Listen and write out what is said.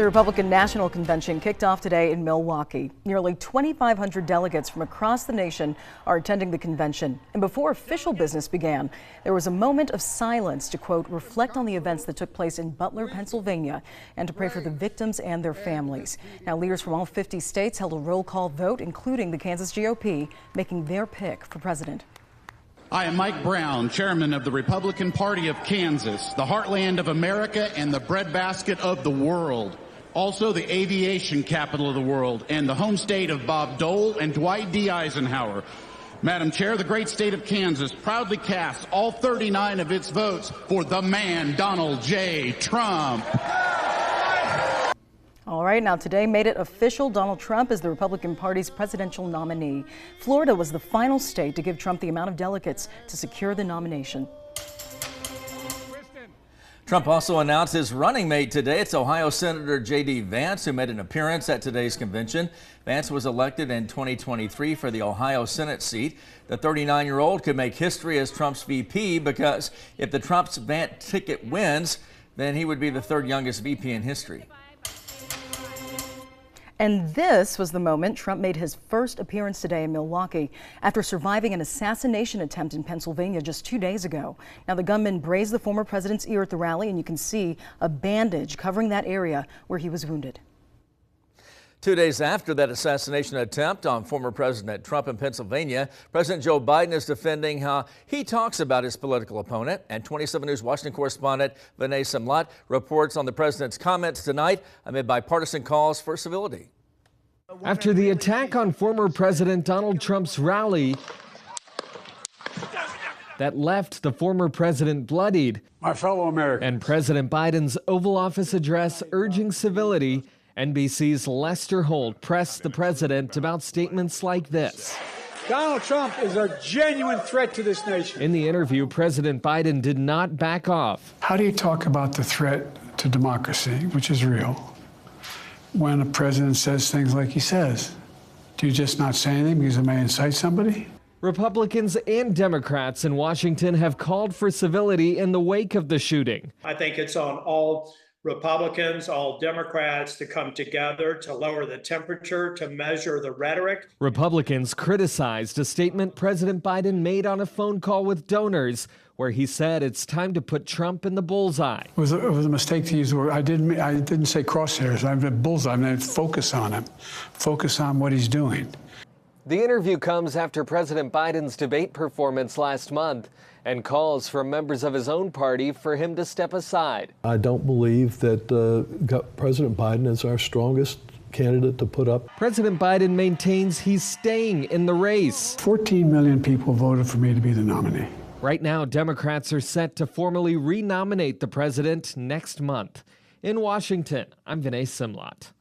The Republican National Convention kicked off today in Milwaukee. Nearly 2,500 delegates from across the nation are attending the convention. And before official business began, there was a moment of silence to, quote, reflect on the events that took place in Butler, Pennsylvania, and to pray for the victims and their families. Now, leaders from all 50 states held a roll call vote, including the Kansas GOP, making their pick for president. I am Mike Brown, chairman of the Republican Party of Kansas, the heartland of America and the breadbasket of the world. Also the aviation capital of the world and the home state of Bob Dole and Dwight D. Eisenhower. Madam Chair, the great state of Kansas proudly casts all 39 of its votes for the man, Donald J. Trump. All right, now today made it official. Donald Trump is the Republican Party's presidential nominee. Florida was the final state to give Trump the amount of delegates to secure the nomination. Trump also announced his running mate today. It's Ohio Senator J.D. Vance, who made an appearance at today's convention. Vance was elected in 2023 for the Ohio Senate seat. The 39-year-old could make history as Trump's VP because if the Trump's Vance ticket wins, then he would be the third youngest VP in history. And this was the moment Trump made his first appearance today in Milwaukee after surviving an assassination attempt in Pennsylvania just 2 days ago. Now, the gunman grazed the former president's ear at the rally, and you can see a bandage covering that area where he was wounded. 2 days after that assassination attempt on former President Trump in Pennsylvania, President Joe Biden is defending how he talks about his political opponent. And 27 News Washington correspondent Vinay Simlat reports on the president's comments tonight amid bipartisan calls for civility. After the attack on former President Donald Trump's rally that left the former president bloodied, my fellow Americans, and President Biden's Oval Office address urging civility, NBC's Lester Holt pressed the president about statements like this. Donald Trump is a genuine threat to this nation. In the interview, President Biden did not back off. How do you talk about the threat to democracy, which is real, when a president says things like he says? Do you just not say anything because it may incite somebody? Republicans and Democrats in Washington have called for civility in the wake of the shooting. I think it's on all Republicans, all Democrats to come together to lower the temperature, to measure the rhetoric. Republicans criticized a statement President Biden made on a phone call with donors where he said it's time to put Trump in the bullseye. It was a mistake to use the word. I didn't say crosshairs. I meant bullseye. I meant focus on him. Focus on what he's doing. The interview comes after President Biden's debate performance last month and calls from members of his own party for him to step aside. I don't believe that President Biden is our strongest candidate to put up. President Biden maintains he's staying in the race. 14 million people voted for me to be the nominee. Right now, Democrats are set to formally renominate the president next month. In Washington, I'm Vinay Simlat.